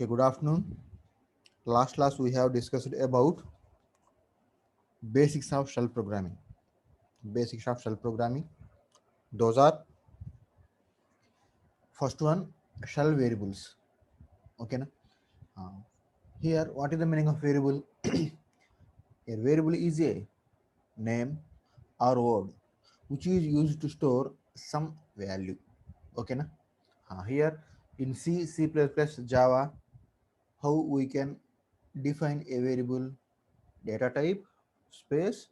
Okay, good afternoon. Last class we have discussed about basics of shell programming. Basics of shell programming. Those are first one shell variables. Okay, na? Uh, Here, what is the meaning of variable? A variable is a name or word which is used to store some value. Okay, na? Here in C, C++, Java, how we can define a variable data type space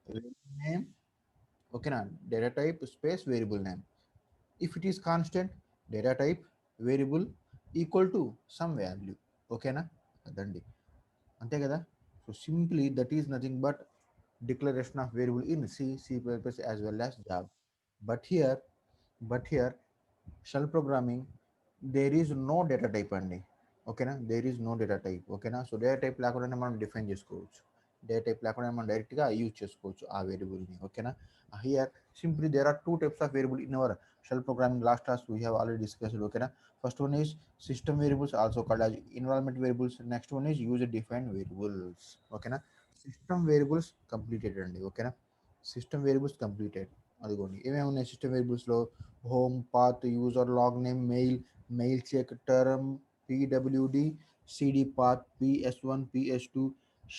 variable name. Okay, na? Data type space variable name. If it is constant, data type variable equal to some value. ఓకేనా అదండి అంతే కదా so simply that is nothing but declaration of variable in C as well as Java but here but here shell programming there is no data type అండి ఓకేనా there is no data type ఓకేనా so data type లేకుండానే మనం define చేసుకోవచ్చు data type లేకుండా మనం డైరెక్ట్గా use చేసుకోవచ్చు ఆ వేరియబుల్ని ఓకేనా here simply there are two types of variable in our shell programming. Last class we have already discussed. Okay, na? First one is system variables, also called as environment variables. Next one is user defined variables. Okay, na? System variables completed అండి ఓకేనా system variables completed అదిగోండి ఏమేమి ఉన్నాయి system వేరియబుల్స్లో home path user log name mail check term PWD CD path PS one PS two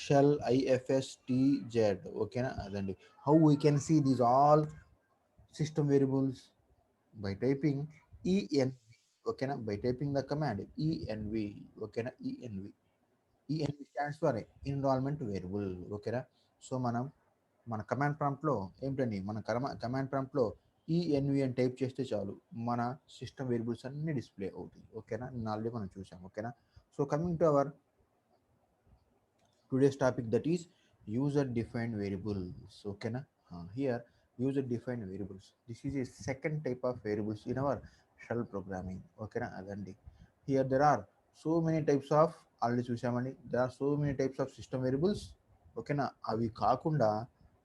shell IFS TZ ఓకేనా అదండి how we can see these all system variables by typing env. Okay na, by typing the command env. Okay na, env stands for enrollment variable. Okay na, so మనం మన command ప్రాంప్ట్లో ఏంటండి మన command ప్రాంప్ట్లో ENV అని type చేస్తే చాలు మన system variables అన్ని display అవుతాయి ఓకేనా నేను ఆల్రెడీ మనం చూసాం ఓకేనా so coming to hour today's topic, that is user defined variables. Okay na, here user defined variables, this is a second type of variables in our shell programming. Okay na adandi here there are so many types of already చూసామండి there are so many types of system variables. ఓకేనా అవి కాకుండా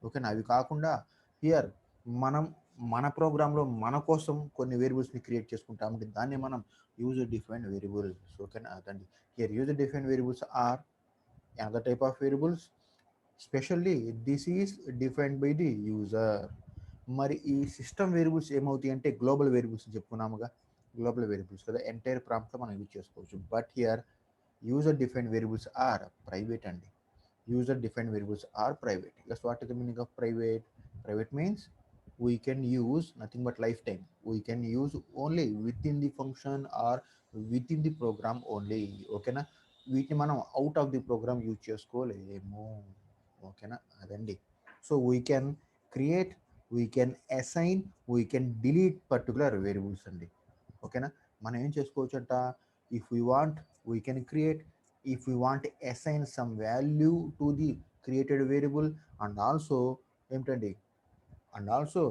ఓకేనా అవి కాకుండా here మనం మన ప్రోగ్రాంలో మన కోసం కొన్ని వేరియబుల్స్ని క్రియేట్ చేసుకుంటామంటే దాన్ని మనం యూజర్ డిఫైన్డ్ వేరియబుల్స్. ఓకేనా అదండి here user defined variables are another type of variables, specially this is defined by the user. మరి ఈ సిస్టమ్ వేరియబుల్స్ ఏమవుతాయి అంటే గ్లోబల్ వేరియబుల్స్ చెప్పుకున్నాముగా గ్లోబల్ వేరియబుల్స్ కదా ఎంటైర్ ప్రాంప్ట్లో మనం యూజ్ చేసుకోవచ్చు but here user defined variables are private అండి user defined variables are private. Yes, what is the meaning of private? Private means we can use nothing but lifetime, we can use only within the function or within the program only. ఓకేనా వీటిని మనం out of the program use చేసుకోలేము. ఓకేనా అదండి so we can create, we can assign, we can delete particular variables అండి. ఓకేనా మనం ఏం చేసుకోవచ్చు అంట if we want we can create, if we want to assign some value to the created variable and also ఏంటండి and also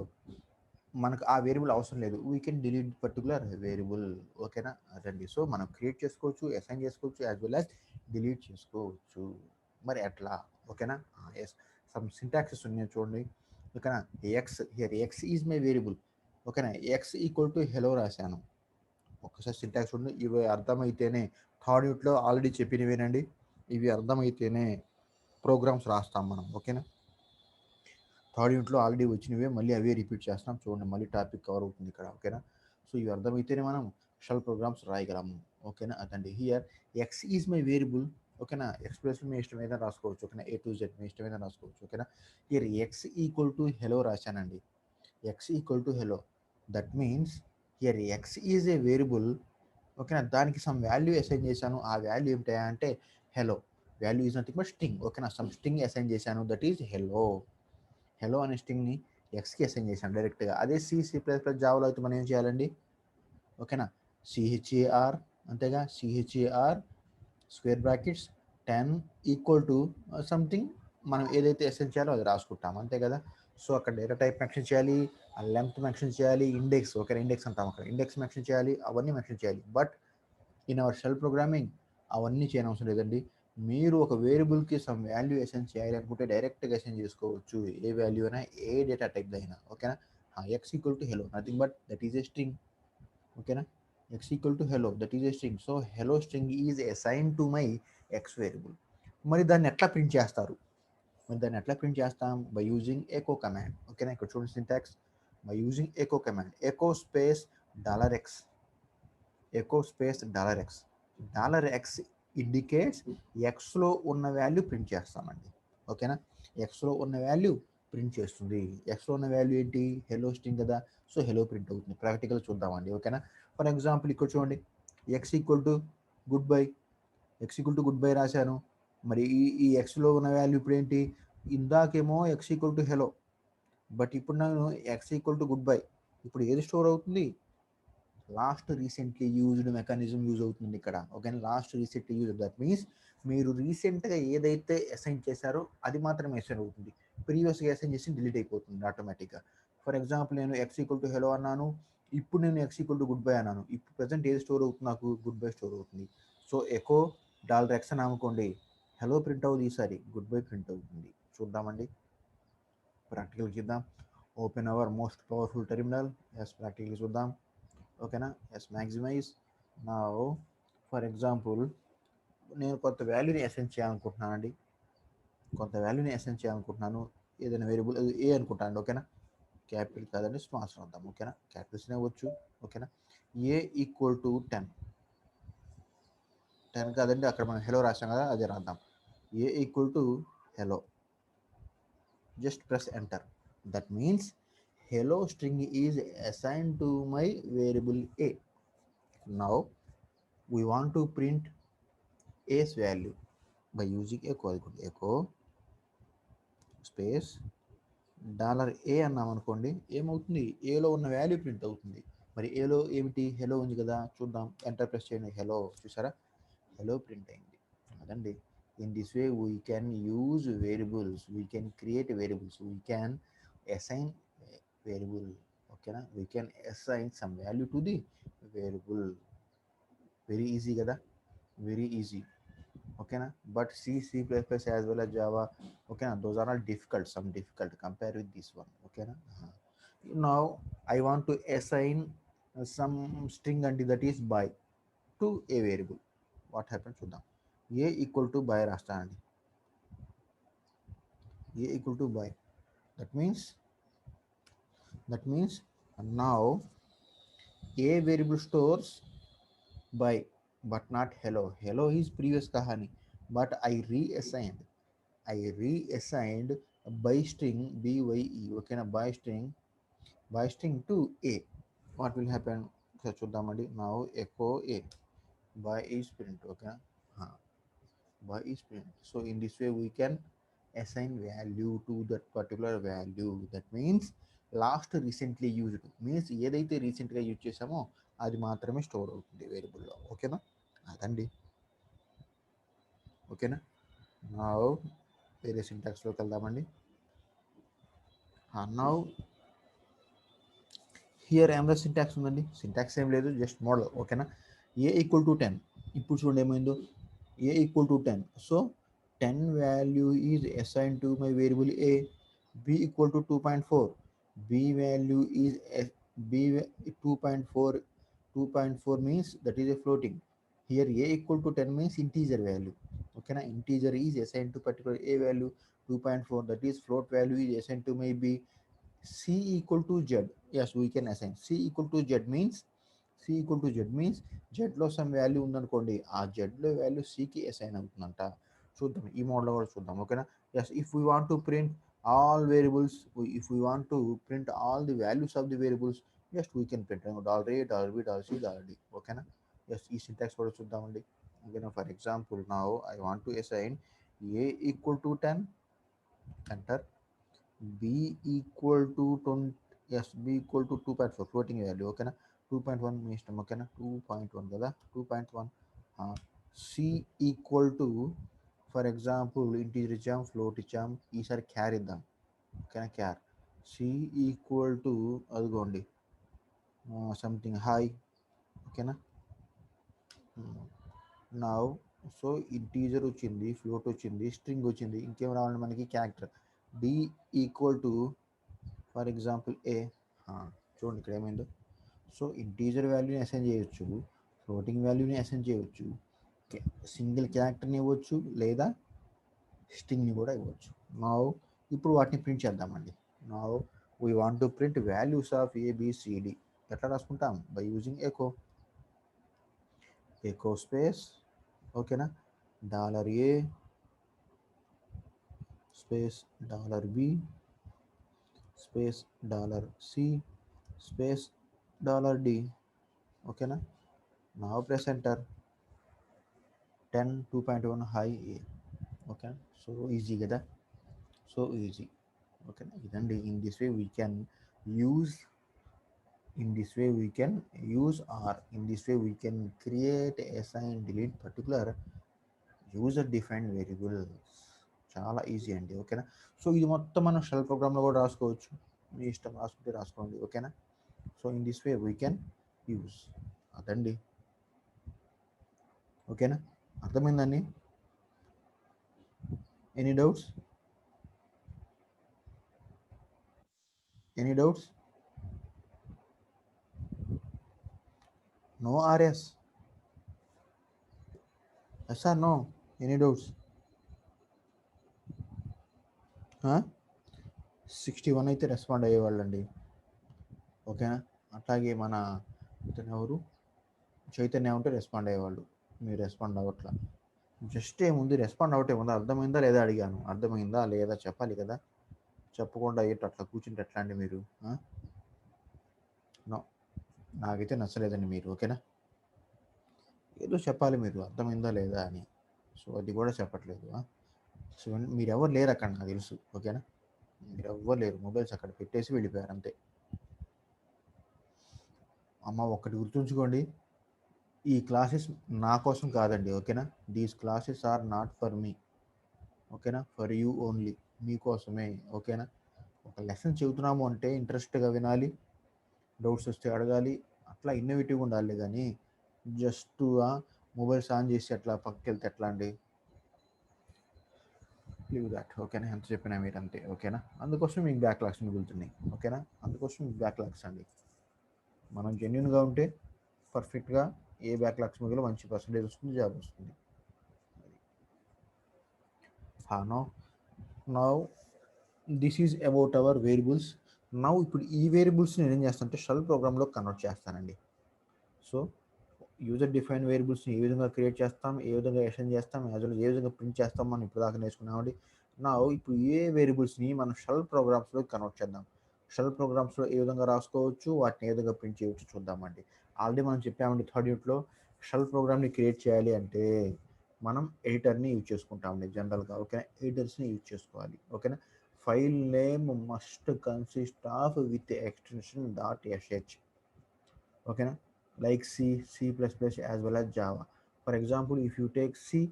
మనకు ఆ variable అవసరం లేదు we can delete particular variable. ఓకేనా అదండి సో మనం క్రియేట్ చేసుకోవచ్చు, అసైన్ చేసుకోవచ్చు, యాజ్ వెల్ యాజ్ డిలీట్ చేసుకోవచ్చు. మరి ఎట్లా ఓకేనా ఎస్ సమ్ సింటాక్సెస్ ఉన్నాయి చూడండి. ఓకేనా X here X is my variable. ఓకేనా ఎక్స్ ఈక్వల్ టు హెలో రాశాను. ఒక్కసారి సింటాక్స్ ఉండి ఇవి అర్థమైతేనే థర్డ్ యూనిట్లో ఆల్రెడీ చెప్పినవేనండి ఇవి అర్థమైతేనే ప్రోగ్రామ్స్ రాస్తాం మనం. ఓకేనా థర్డ్ యూనిట్లో ఆల్రెడీ వచ్చినవే మళ్ళీ అవే రిపీట్ చేస్తాం చూడండి మళ్ళీ టాపిక్ కవర్ అవుతుంది ఇక్కడ. ఓకేనా సో ఇవి అర్థమైతేనే మనం షెల్ ప్రోగ్రామ్స్ రాయగలము. ఓకేనా అదండి here X is my variable. ఓకేనా ఎక్స్ప్రెషన్ మీ ఇష్టం ఏదైనా రాసుకోవచ్చు. ఓకేనా ఏ టు జెడ్ మీ ఇష్టం ఏదైనా రాసుకోవచ్చు. ఓకేనా here X equal to hello రాశానండి. X equal to hello that means here X is a variable. ఓకేనా దానికి సమ్ వాల్యూ అసైన్ చేశాను. ఆ వాల్యూ ఏమిటా అంటే hello. Value is nothing but string. ఓకేనా సమ్ స్ట్రింగ్ అసైన్ చేశాను దట్ ఈజ్ హెలో. హెలో అనే స్ట్రింగ్ని ఎక్స్కి అసైన్ చేశాను డైరెక్ట్గా. అదే సి++ జావాలో అయితే మనం ఏం చేయాలండి ఓకేనా సిహెచ్ఏఆర్ అంతేగా CHAR square brackets 10 equal to something మనం ఏదైతే అసైన్ చేయాలో అది రాసుకుంటాం అంతే కదా. సో అక్కడ డేటా టైప్ మెన్షన్ చేయాలి, ఆ లెంగ్త్ మెన్షన్ చేయాలి, ఇండెక్స్ ఓకేనా ఇండెక్స్ అంటాం అక్కడ ఇండెక్స్ మెన్షన్ చేయాలి, అవన్నీ మెన్షన్ చేయాలి. But in our shell programming అవన్నీ చేయనవసరం లేదండి. మీరు ఒక వేరియబుల్కి సమ్ వాల్యూ అసైన్ చేయాలి అనుకుంటే డైరెక్ట్గా అసైన్ చేసుకోవచ్చు ఏ వాల్యూ అయినా ఏ డేటా టైప్ అయినా. ఓకేనా X equal to hello nothing but that is a string. ఓకేనా x equal to hello, that is a string. So hello string is assigned to my x variable. మరి దాన్ని ఎట్లా print చేస్తారు? మరి దాన్ని ఎట్లా ప్రింట్ చేస్తాం? By using echo command. ఓకేనా, ఇక్కడ చూడండి syntax. By using echo command, echo space $x, echo space $x. $x indicates ఎక్స్లో ఉన్న వాల్యూ ప్రింట్ చేస్తామండి. ఓకేనా, ఎక్స్లో ఉన్న వాల్యూ ప్రింట్ చేస్తుంది. ఎక్స్లో ఉన్న వాల్యూ ఏంటి? హెలో స్ట్రింగ్ కదా, సో హెలో ప్రింట్ అవుతుంది. ప్రాక్టికల్ చూద్దామండి. ఓకేనా, ఫర్ ఎగ్జాంపుల్ ఇక్కడ చూడండి, X equal to goodbye, X equal to goodbye రాశాను. మరి ఈ ఎక్స్లో ఉన్న వాల్యూ ఇప్పుడు ఏంటి? ఇందాకేమో X equal to hello, but ఇప్పుడు నేను X equal to goodbye. ఇప్పుడు ఏది స్టోర్ అవుతుంది? Last recently used mechanism use అవుతుంది ఇక్కడ. ఓకేనా, last recently use, that means మీరు రీసెంట్గా ఏదైతే అసైన్ చేశారో అది మాత్రమే అసైన్ అవుతుంది. ప్రీవియస్గా అసైన్ చేసి డిలీట్ అయిపోతుంది ఆటోమేటిక్గా. ఫర్ ఎగ్జాంపుల్ నేను ఎక్స్ ఈక్వల్ టు హెలో అన్నాను, ఇప్పుడు నేను X equal to good bye అన్నాను. ఇప్పుడు ప్రజెంట్ ఏది స్టోర్ అవుతుంది? నాకు గుడ్ బై స్టోర్ అవుతుంది. సో ఎకో $x అని అనుకోండి, హెలో ప్రింట్ అవుతుంది, ఈసారి గుడ్ బై ప్రింట్ అవుతుంది. చూద్దామండి, ప్రాక్టికల్ చూద్దాం. Open our most powerful terminal. Yes, practical చూద్దాం. ఓకేనా, ఎస్, మ్యాక్సిమైజ్. నా ఫర్ ఎగ్జాంపుల్ నేను కొంత వాల్యూని అసైన్ చేయాలనుకుంటున్నానండి, కొంత వాల్యూని అసైన్ చేయాలనుకుంటున్నాను. ఏదైనా వేరియబుల్ ఏ అనుకుంటాను. ఓకేనా, క్యాపిటల్ కాదండి, స్మాల్స్ రాద్దాం. ఓకేనా, క్యాపిటల్స్నే వచ్చు. ఓకేనా, ఏ ఈక్వల్ టు 10, 10 కాదండి, అక్కడ మనం హెలో రాసాం కదా, అదే రాద్దాం. A equal to hello, just press enter. That means hello string is assigned to my variable a. Now we want to print a's value by using echo. Echo space $a అన్నాం అనుకోండి, ఏమవుతుంది? ఏలో ఉన్న value print అవుతుంది. మరి ఏలో ఏమిటి? Hello ఉంది కదా, చూద్దాం. ఎంటర్ ప్రెస్ చేయండి, హెలో చూసారా, హెలో ప్రింట్ అయింది. అదండి, in this way we can use variables, we can create variables, we can assign variable. ఓకేనా, we can assign some value to the variable. Very easy కదా, very easy. ఓకేనా, but C++ as well as Java, ఓకేనా, those are all difficult, some difficult compare with this one. ఓకేనా, now I want to assign some string and that is by to a variable. What happens చూద్దాం. A equal to bye రాస్తానండి, A equal to bye. That means now a variable stores by but not hello. Hello is previous kahani, but I reassigned by string bye. Okay na, by string to a. What will happen? చూద్దామండి. Now echo a, by is print. Okay na, by is print. So in this way we can assign value to that particular value. That means last recently used means ఏదైతే రీసెంట్గా use చేసామో అది మాత్రమే store అవుతుంది వేరియబుల్లో. ఓకేనా, అదండి. ఓకేనా, నా వేరే సింటాక్స్లోకి వెళ్దామండి. నా హియర్ ఏమైనా సింటాక్స్ ఉందండి, సింటాక్స్ ఏం లేదు, జస్ట్ మోడల్. ఓకేనా, ఏ ఈక్వల్ టు 10. ఇప్పుడు చూడండి ఏమైందో, A equal to 10. So 10 value is assign to my variable A. B equal to 2.4. b value is b 2.4. 2.4 means that is a floating. Here a equal to 10 means integer value. Okay na, integer is assigned to particular a value 2.4, that is float value is assigned to maybe c equal to z. Yes, we can assign c equal to z means z లో some value ఉందనుకోండి, ఆ z లో value c కి assign అవుతుందంట. చూద్దాం, ఈ model కూడా చూద్దాం. ఓకేనా, yes, if we want to print all variables, if we want to print all the values of the variables, just we can print $a, $b, $c, $d. Okay na, yes, ఈ syntax కూడా చూద్దామండి. ఓకేనా, for example now I want to assign a equal to 10, enter. b equal to 20, yes, b equal to 2.4 floating value. ఓకేనా, 2.1 మీ ఇష్టం. ఓకేనా, 2.1 కదా, 2.1. c equal to for example integer ఇచ్చాం, float ఇచ్చాం, ఈసారి క్యార్ ఇద్దాం. ఓకేనా, క్యార్. సి ఈక్వల్ టు అదిగోండి సంథింగ్ హై. ఓకేనా, నా సో ఇంటీజర్ వచ్చింది, ఫ్లోట్ వచ్చింది, స్ట్రింగ్ వచ్చింది, ఇంకేం రావాలి మనకి? Character. D equal to for example ఏ. చూడండి ఇక్కడ ఏమైందో, సో ఇంటీజర్ వాల్యూని అసైన్ చేయొచ్చు, ఫ్లోటింగ్ వాల్యూని అసైన్ చేయొచ్చు, సింగిల్ క్యారెక్టర్ని ఇవ్వచ్చు, లేదా స్ట్రింగ్ని కూడా ఇవ్వచ్చు. నా ఇప్పుడు వాటిని ప్రింట్ చేద్దామండి. నా we want to print values of A B C D. ఎట్లా రాసుకుంటాం? By using echo. Echo space, ఓకేనా, $A space $B space $C space $D. ఓకేనా. నా press enter. 10 2.1 hi A. Okay, so easy కదా, సో ఈజీ. ఓకేనా, ఇదండి. Use in this way we can use or in this way we can create, assign, delete particular user defined variables. చాలా easy అండి. ఓకేనా. So ఇది మొత్తం మనం shell ప్రోగ్రామ్లో కూడా రాసుకోవచ్చు. మీ ఇష్టం, రాసుకుంటే రాసుకోండి. ఓకేనా. So in this way we can use. అదండి. ఓకేనా, అర్థమైందండి? Any doubts? Any doubts? No or yes? Yes or no? Any doubts? 61 అయితే రెస్పాండ్ అయ్యేవాళ్ళండి. ఓకేనా. అట్లాగే మన ఇతను ఎవరు, చైతన్య ఉంటే రెస్పాండ్ అయ్యేవాళ్ళు. మీరు రెస్పాండ్ అవ్వట్లా. జస్ట్ ఏముంది, రెస్పాండ్ అవుట్ ఏముంది, అర్థమైందా లేదా అడిగాను. అర్థమైందా లేదా చెప్పాలి కదా. చెప్పకుండా అయ్యేట్టు అట్లా కూర్చుంటే ఎట్లా అండి మీరు? నో, నాకైతే నచ్చలేదండి మీరు. ఓకేనా. ఏదో చెప్పాలి మీరు, అర్థమైందా లేదా అని. సో అది కూడా చెప్పట్లేదు. సో మీరు ఎవరు లేరు అక్కడ, నాకు తెలుసు. ఓకేనా, మీరు ఎవ్వరు లేరు. మొబైల్స్ అక్కడ పెట్టేసి వెళ్ళిపోయారు అంతే. అమ్మ ఒక్కటి గుర్తుంచుకోండి, ఈ క్లాసెస్ నా కోసం కాదండి. ఓకేనా. These classes are not for me. ఓకేనా, ఫర్ యూ ఓన్లీ, మీకోసమే. ఓకేనా. ఒక లెసన్ చెబుతున్నాము అంటే ఇంట్రెస్ట్గా వినాలి, డౌట్స్ వస్తే అడగాలి, అట్లా ఇన్నోవేటివ్గా ఉండాలి. కానీ జస్ట్ మొబైల్స్ ఆన్ చేసి అట్లా పక్కకి వెళ్తే ఎట్లా అండి? Leave that. ఓకేనా, ఎంత చెప్పినా మీరు అంతే. ఓకేనా, అందుకోసం మీకు బ్యాక్లాగ్స్ మిగులుతున్నాయి. ఓకేనా, అందుకోసం మీకు బ్యాక్లాగ్స్ అండి. మనం జెన్యున్గా ఉంటే పర్ఫెక్ట్గా ఏ బ్యాక్లాగ్స్ మిగిలిన మంచి పర్సంటేజ్ వస్తుంది, జాబ్ వస్తుంది. No now this is about our variables. Now ఇప్పుడు ఈ వేరియబుల్స్ నేను ఏం చేస్తానంటే షెల్ ప్రోగ్రామ్లో కన్వర్ట్ చేస్తానండి. సో యూజర్ డిఫైన్ వేరియబుల్స్ని ఏ విధంగా క్రియేట్ చేస్తాం, ఏ విధంగా ఎక్స్టెండ్ చేస్తాం, ఏ విధంగా ప్రింట్ చేస్తాం, మనం ఇప్పుడు దాకా నేర్చుకున్నామండి. నా ఇప్పుడు ఏ వేరియబుల్స్ని మనం షెల్ ప్రోగ్రామ్స్లో కన్వర్ట్ చేద్దాం. షెల్ ప్రోగ్రామ్స్లో ఏ విధంగా రాసుకోవచ్చు, వాటిని ఏ విధంగా ప్రింట్ చేయవచ్చు చూద్దామండి. ఆల్రెడీ మనం చెప్పామండి థర్డ్ యూనిట్లో, షెల్ ప్రోగ్రామ్ని క్రియేట్ చేయాలి అంటే మనం ఎడిటర్ని యూజ్ చేసుకుంటామండి జనరల్గా. ఓకేనా, ఎడిటర్స్ని యూజ్ చేసుకోవాలి. ఓకేనా. File name must consist of with extension .sh. ఓకేనా, like C++ as well as Java. For example, if you take C,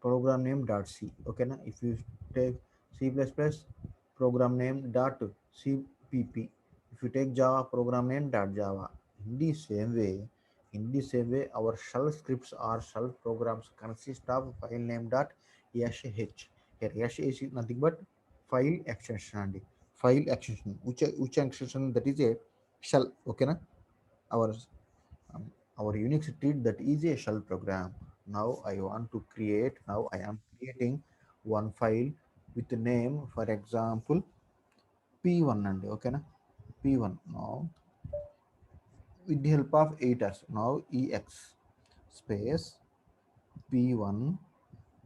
program name .c. Okay na? If you take C++, program name .cpp. If you take Java, program name .java. In the same way, our shell scripts or shell programs consist of file name .sh. Here sh is nothing but file extension and file extension. Which extension? That is a shell. Okay na? Our our Unix treat that is a shell program. Now I am creating one file with the name, for example, P1 and okay na, P1. Now with the help of editors, now ex space P1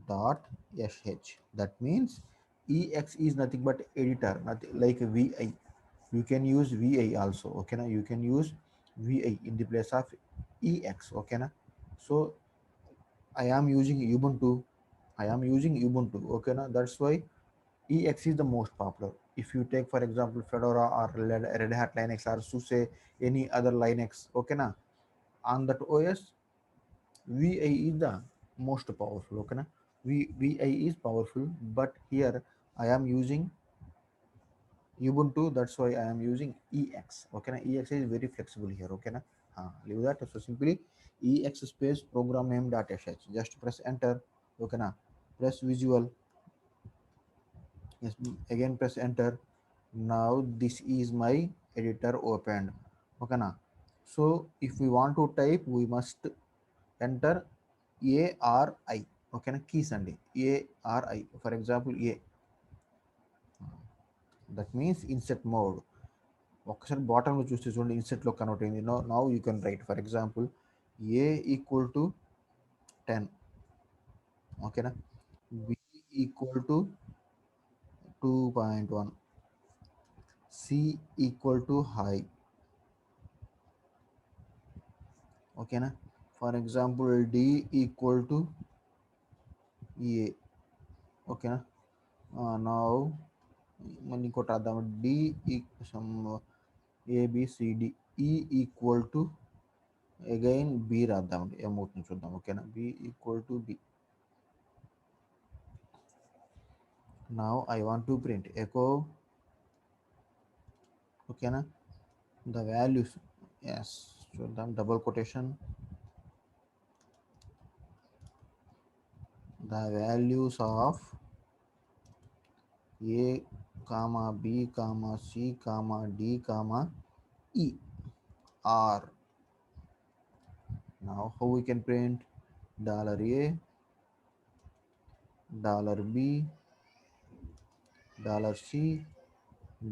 dot sh. That means ex is nothing but editor, nothing like vi. You can use vi also. Okay na, you can use vi in the place of ex. Okay na. So I am using Ubuntu. Okay na. That's why ex is the most popular. If you take for example Fedora or Red Hat Linux or SUSE, any other Linux, okay na, on that OS, VI is the most powerful. Okay na. VI is powerful, but here I am using Ubuntu. That's why I am using ex. Okay na. Ex is very flexible here. Okay na. Leave that. So simply ex space program name .sh. Just press enter. Okay na. Press visual. Yes, again press enter. Now this is my editor opened. Okay na. So if we want to type, we must enter ARI. ఓకేనా, keys అండి. ARI for example A, that means insert mode. ఒకసారి bottom చూస్తే చూడండి, ఇన్సెట్లో convert అయింది. Now you can write for example A equal to 10. ఓకేనా, B equal to 2.1, C equal to hi. ఓకేనా, for example D equal to A. ఓకేనా, now మళ్ళీ ఇంకోటి రాద్దాం. D sum ABCD. E equal to again B రాద్దామండి, ఏమవుతుందో చూద్దాం. ఓకేనా, B equal to B. Now I want to print echo. ఓకేనా, ద వాల్యూస్, ఎస్ చూద్దాం, double quotation, the values of A comma B comma C comma D comma E are. now how we can print $a, $b, $c,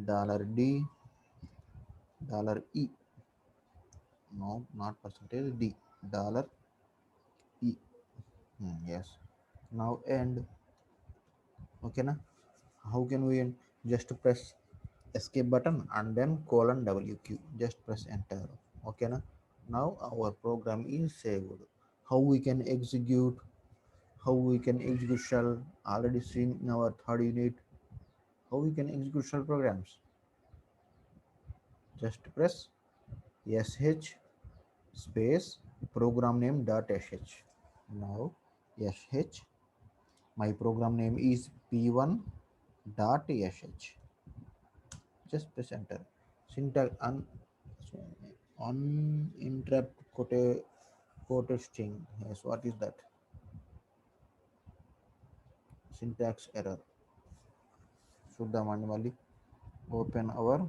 $d, $e. No, not percentage, d, $e. Yes, now end. Okay na, how can we end? Just press escape button and then colon wq, just press enter. Okay na, now our program is saved. How we can execute, shell, already seen in our third unit. How we can execute shell programs? Just press sh space program name dot sh. Now sh, my program name is p1 dot sh. Just press enter. Syntax uninterrupt quoted string. Yes, what is that? Syntax error. చూద్దామండి మళ్ళీ. Open hour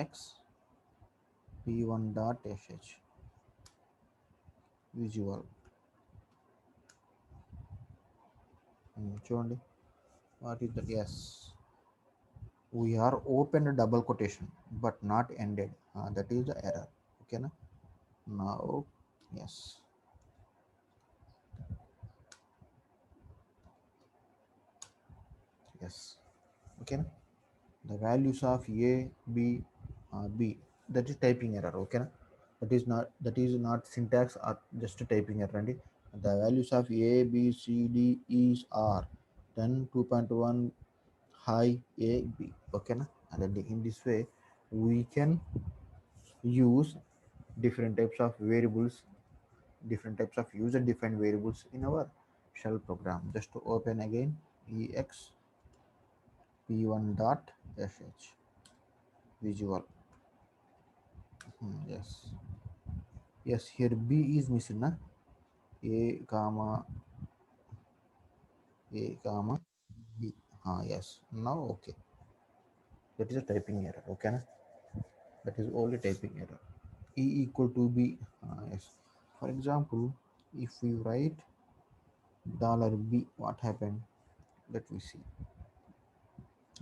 ex p1 dot sh visual. చూడండి, what is that? Yes, we are opened double quotation but not ended. That is the error. Okay na, now yes, yes. Okay na, the values of a b, b, that is typing error. Okay na, that is not syntax or just typing error. And the values of a b c d is are 10, 2.1, high a b. Okay na, and in this way we can use different types of variables, different types of user defined variables in our shell program. Just to open again ex p1 dot sh visual. Yes, yes, here b is missing na, a comma b. Yes, now okay, that is a typing error. Okay na, that is only typing error. E equal to b. Yes, for example, if we write $b, what happened? Let me see.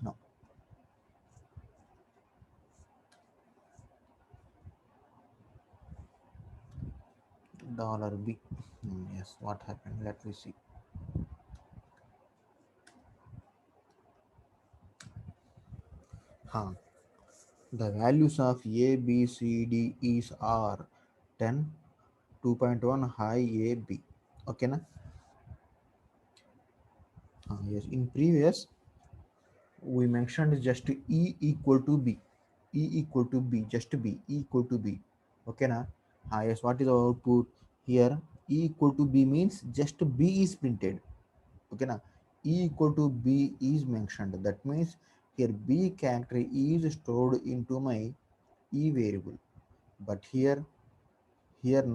No, $b. Yes, what happened? Let me see. The values of a b c d is are 10, 2.1, high a b. Okay na. Yes, in previous we mentioned just e equal to b, just b, e equal to b. Okay na. Yes, what is the output here? E equal to b means just b is printed. Okay na, e equal to b is mentioned. That means here b character is stored into my e variable. But here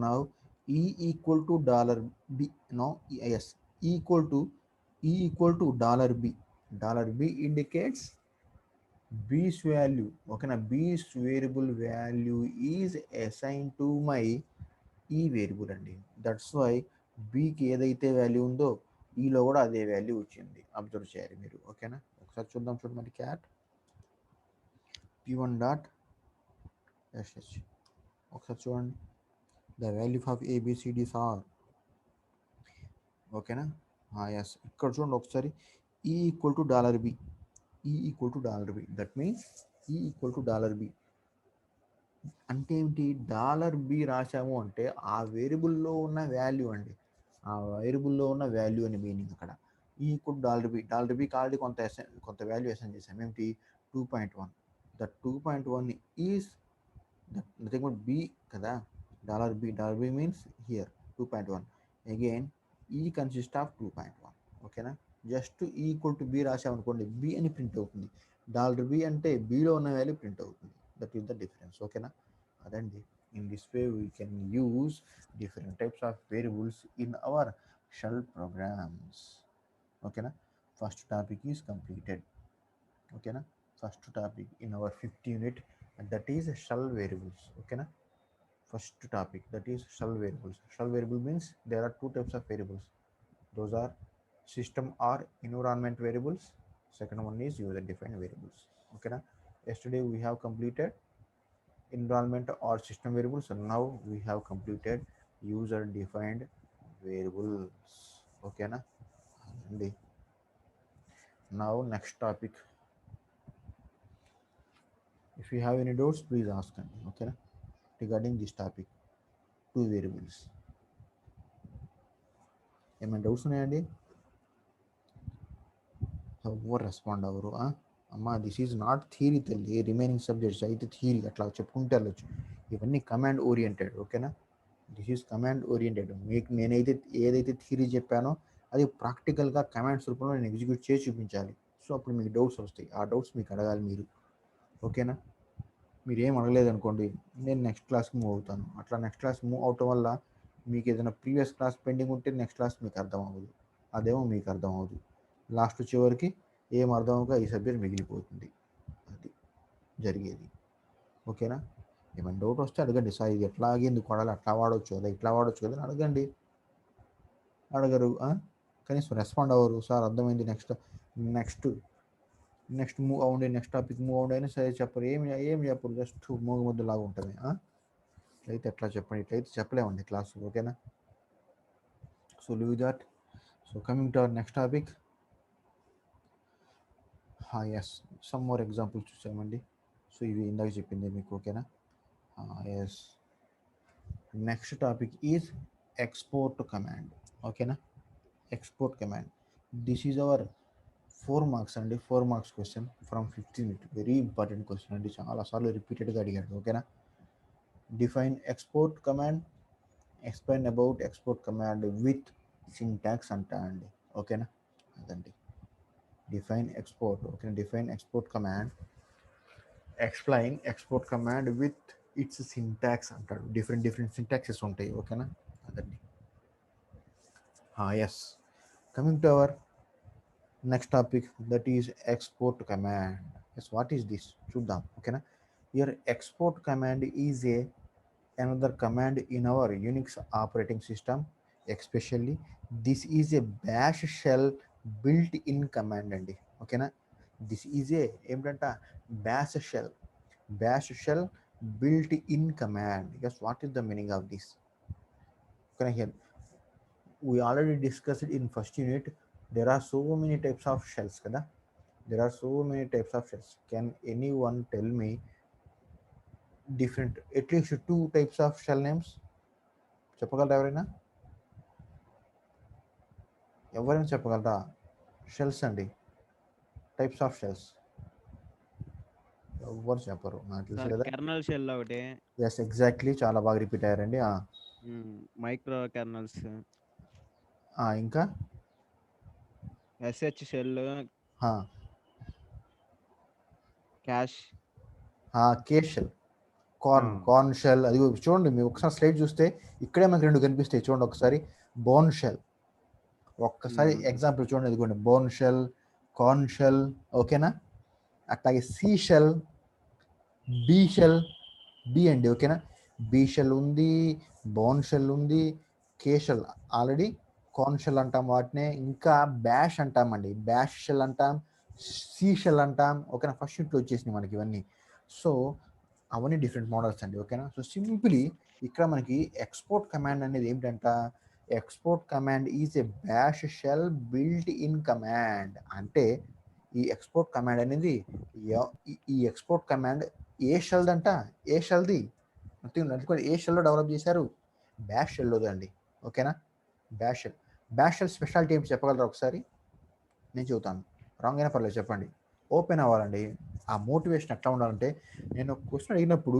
now e equal to $b. No, yes, e equal to $b. $b indicates b's value, ఓకేనా, b's variable value is assign to my ఈ variable అండి. That's why బీకి ఏదైతే value ఉందో ఈలో కూడా అదే value వచ్చింది. అబ్జర్వ్ చేయాలి మీరు, ఓకేనా. ఒకసారి చూద్దాం, చూడమండి. క్యాట్ p1 డాట్ sh, ఒకసారి చూడండి. The value of A B C Ds are, ఓకేనా. ఎస్, ఇక్కడ చూడండి ఒకసారి. E equal to $b, E equal to $b, that means E equal to $b అంటే ఏంటి? $b రాసాము అంటే ఆ వేరియబుల్లో ఉన్న వాల్యూ అండి, ఆ వేరియబుల్లో ఉన్న వాల్యూ అని మీనింగ్ అక్కడ. ఈ ఈక్వల్ $b ఆల్రెడీ కొంత వాల్యూ అసైన్ చేసాం, ఏమిటి? 2.1. That 2.1 is that nothing but b కదా. $b means here 2.1. Again E consist of 2.1, ఓకేనా. జస్ట్ ఈక్వల్ టు b రాసామనుకోండి, b అని ప్రింట్ అవుతుంది. $b అంటే bలో ఉన్న వాల్యూ ప్రింట్ అవుతుంది. దట్ ఈస్ ద డిఫరెన్స్, ఓకేనా. అదండి. In this way we can use different types of variables in our shell programs, ఓకేనా. ఫస్ట్ టాపిక్ ఈజ్ కంప్లీటెడ్, ఓకేనా. First topic in our 5th unit, that is shell variables, ఓకేనా. First topic, that is shell variables. Shell variable means there are two types of variables. Those are system or environment variables. Second one is user defined variables, okay na. Yesterday we have completed environment or system variables, and now we have completed user defined variables, okay na. And now next topic, if you have any doubts please ask me, okay na, regarding this topic, two variables. ఏమైనా doubts ఉన్నాయండి? ఎవరు respond అవ్వరు. అమ్మ, this is not theory తల్లి. Remaining subjects అయితే theory అట్లా చెప్పుకుంటే వెళ్ళొచ్చు. ఇవన్నీ కమాండ్ ఓరియంటెడ్, ఓకేనా. This is command oriented. మీకు నేనైతే ఏదైతే థియరీ చెప్పానో అది ప్రాక్టికల్గా కమాండ్స్ రూపంలో నేను ఎగ్జిక్యూట్ చేసి చూపించాలి. సో అప్పుడు మీకు డౌట్స్ వస్తాయి, ఆ డౌట్స్ మీకు అడగాలి మీరు, ఓకేనా. మీరు ఏం అడగలేదు అనుకోండి, నేను నెక్స్ట్ క్లాస్కి మూవ్ అవుతాను. అట్లా నెక్స్ట్ క్లాస్ మూవ్ అవటం వల్ల మీకు ఏదైనా ప్రీవియస్ క్లాస్ పెండింగ్ ఉంటే నెక్స్ట్ క్లాస్ మీకు అర్థం అవ్వదు, అదేమో మీకు అర్థం అవ్వదు. లాస్ట్ చివరికి ఏం అర్థం అవ్వక ఈ సబ్జెక్ట్ మిగిలిపోతుంది. అది జరిగేది, ఓకేనా. ఏమైనా డౌట్ వస్తే అడగండి. సార్ ఇది ఎట్లాగే ఎందుకు వాడాలి, అట్లా వాడవచ్చు కదా, ఇట్లా వాడవచ్చు కదా అని అడగండి. అడగరు, కనీసం రెస్పాండ్ అవ్వరు. సార్ అర్థమైంది, నెక్స్ట్ నెక్స్ట్ నెక్స్ట్ మూవ్ అవ్వండి, నెక్స్ట్ టాపిక్ మూవ్ అవ్వండి అయినా సరే చెప్పరు. ఏమి చెప్పరు, జస్ట్ మూగముద్దులాగా ఉంటుంది. ఇట్లయితే ఎట్లా చెప్పండి, ఇట్లయితే చెప్పలేమండి క్లాసు, ఓకేనా. So leave that. So coming to our next topic, yes, some more examples చూసామండి. సో ఇవి ఇందాక చెప్పింది మీకు, ఓకేనా. Yes, next topic is export command, ఓకేనా. Export command, this is our 4 marks అండి, 4 marks question from 5th unit. Very important question అండి, చాలాసార్లు రిపీటెడ్గా అడిగాడు, ఓకేనా. Define export command, explain about export command with syntax అంటా అండి, ఓకేనా. అదండి define export, okay. Define export command, explain export command with its syntax అంటాడు. డిఫరెంట్ సింటాక్సెస్ ఉంటాయి, ఓకేనా. అదండి. Yes, coming to our next topic, that is export command. Yes, what is this చూద్దాం, ఓకేనా. Here export command is another command in our Unix operating system. Especially this is a bash shell built in command అండి, ఓకేనా. This is a ఏమిటంట, bash shell built in command. Yes, what is the meaning of this? Okay, here we already discussed in first unit. There are so many types of shells kada, there are so many types of shells. Can anyone tell me different, at least 2 types of shell names? చెప్పగలరా ఎవరైనా? ఎవరైనా చెప్పగలరా? Shells అండి, types of shells. ఎవరు చెప్పరు, నాకు తెలుసు కదా. కెర్నల్ షెల్ ఒకటి. ఎస్, ఎగ్జాక్ట్లీ, చాలా బాగా రిపీట్ అయ్యారండి. మైక్రో కెర్నల్స్, ఇంకా SH shell, cash, case shell, Korn shell. అది చూడండి, మీరు ఒకసారి స్లైడ్ చూస్తే ఇక్కడే మనకి 2 కనిపిస్తాయి. చూడండి ఒకసారి, బోన్ షెల్, ఒక్కసారి ఎగ్జాంపుల్ చూడండి, ఇదిగోండి బోన్ షెల్, కార్న్ షెల్, ఓకేనా. అట్లాగే C shell, B shell, B అండి ఓకేనా. బి షెల్ ఉంది, బోన్ షెల్ ఉంది, K shell already Korn shell అంటాం వాటినే, ఇంకా బ్యాష్ అంటామండి, బ్యాష్ షెల్ అంటాం, సి షెల్ అంటాం ఓకేనా. ఫస్ట్ షీట్లో వచ్చేసినాయి మనకి ఇవన్నీ. సో అవన్నీ డిఫరెంట్ మోడల్స్ అండి ఓకేనా. సో సింప్లీ ఇక్కడ మనకి ఎక్స్పోర్ట్ కమాండ్ అనేది ఏమిటంట, export command is a bash shell built in command. అంటే ఈ ఎక్స్పోర్ట్ కమాండ్ అనేది ఈ ఎక్స్పోర్ట్ కమాండ్ ఏ షెల్ అంట, ఏ షెల్ది ఏ షెల్లో డెవలప్ చేశారు, బ్యాష్ షెల్లోది అండి ఓకేనా. Bash shell, bash shell speciality ఏమి చెప్పగలరా ఒకసారి, నేను చెబుతాను, రాంగ్ అయినా పర్లేదు చెప్పండి. ఓపెన్ అవ్వాలండి. ఆ మోటివేషన్ ఎట్లా ఉండాలంటే, నేను ఒక క్వశ్చన్ అడిగినప్పుడు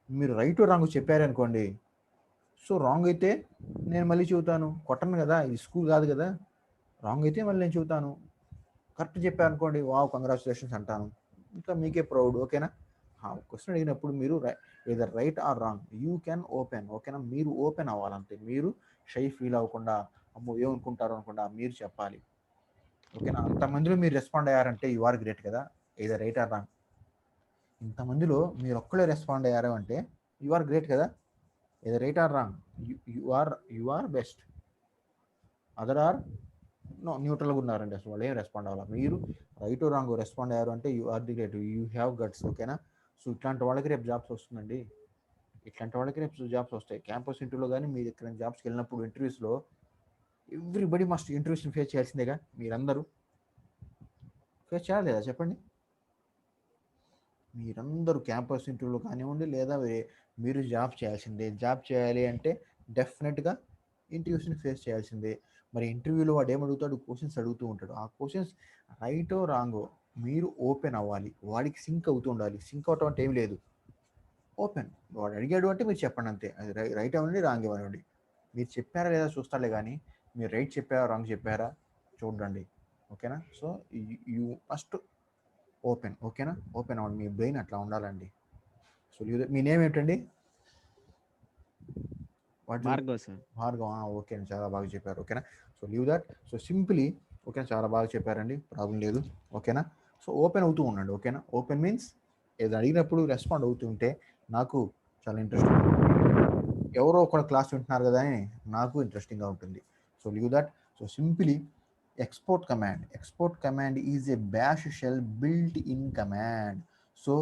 మీరు రైట్ రాంగ్ చెప్పారనుకోండి, సో రాంగ్ అయితే నేను మళ్ళీ చెబుతాను, కొట్టను కదా, ఇది స్కూల్ కాదు కదా. రాంగ్ అయితే మళ్ళీ నేను చెబుతాను, కరెక్ట్ చెప్పాను అనుకోండి, వావ్ కంగ్రాచులేషన్స్ అంటాను, ఇంకా మీకే ప్రౌడ్ ఓకేనా. క్వశ్చన్ అడిగినప్పుడు మీరు either right or wrong you can open ఓకేనా. మీరు ఓపెన్ అవ్వాలంటే, మీరు షై ఫీల్ అవ్వకుండా అమ్మో ఏమనుకుంటారు అనుకుండా మీరు చెప్పాలి ఓకేనా. అంతమందిలో మీరు రెస్పాండ్ అయ్యారంటే యు ఆర్ గ్రేట్ కదా, ఏదర్ రైట్ ఆర్ రాంగ్. ఇంతమందిలో మీరు ఒక్కడే రెస్పాండ్ అయ్యారు అంటే యు ఆర్ గ్రేట్ కదా, either right or wrong, you are best. Other or no, న్యూట్రల్గా ఉన్నారండి, అసలు వాళ్ళు ఏం రెస్పాండ్ అవ్వాలి. మీరు రైట్ రాంగ్ రెస్పాండ్ అయ్యారు అంటే you are the great, you have guts ఓకేనా. సో ఇట్లాంటి వాళ్ళకి రేపు జాబ్స్ వస్తుందండి, ఇట్లాంటి వాళ్ళకి రేపు జాబ్స్ వస్తాయి. క్యాంపస్ ఇంటర్వ్యూలో కానీ మీరు ఇక్కడ జాబ్స్కి వెళ్ళినప్పుడు ఇంటర్వ్యూస్లో ఎవ్రీబడి మస్ట్ ఇంటర్వ్యూస్ని ఫేస్ చేయాల్సిందేగా, మీరందరూ ఫేస్ చేయాలి లేదా చెప్పండి. మీరందరూ క్యాంపస్ ఇంటర్వ్యూలో కానివ్వండి లేదా మీరు జాబ్ చేయాల్సిందే. జాబ్ చేయాలి అంటే డెఫినెట్గా ఇంటర్వ్యూస్ని ఫేస్ చేయాల్సిందే. మరి ఇంటర్వ్యూలో వాడు ఏమడుగుతాడు, క్వశ్చన్స్ అడుగుతూ ఉంటాడు. ఆ క్వశ్చన్స్ రైటో రాంగో మీరు ఓపెన్ అవ్వాలి, వాడికి సింక్ అవుతూ ఉండాలి. సింక్ అవటం అంటే ఏం లేదు, ఓపెన్, వాడు అడిగాడు అంటే మీరు చెప్పండి అంతే. అది రైట్ అవ్వండి రాంగ్ ఇవ్వండి, మీరు చెప్పారా లేదా చూస్తాలే కానీ మీరు రైట్ చెప్పారా రాంగ్ చెప్పారా చూడండి ఓకేనా. సో యూ మస్ట్ ఓపెన్ ఓకేనా, ఓపెన్ అవ్వండి, మీ బ్రెయిన్ అట్లా ఉండాలండి. సో మీ నేమ్ ఏంటండి, what Bhargav sir. Bhargav, okay అండి, చాలా బాగా చెప్పారు ఓకేనా. So leave that. So simply ఓకేనా, చాలా బాగా చెప్పారండి, ప్రాబ్లం లేదు ఓకేనా. సో ఓపెన్ అవుతూ ఉండండి ఓకేనా. ఓపెన్ మీన్స్ ఏదో అడిగినప్పుడు రెస్పాండ్ అవుతుంటే నాకు చాలా ఇంట్రెస్ట్, ఎవరో ఒక క్లాస్ వింటున్నారు కదా అని నాకు ఇంట్రెస్టింగ్గా ఉంటుంది. So leave that. So simply export command is a bash shell built in command. So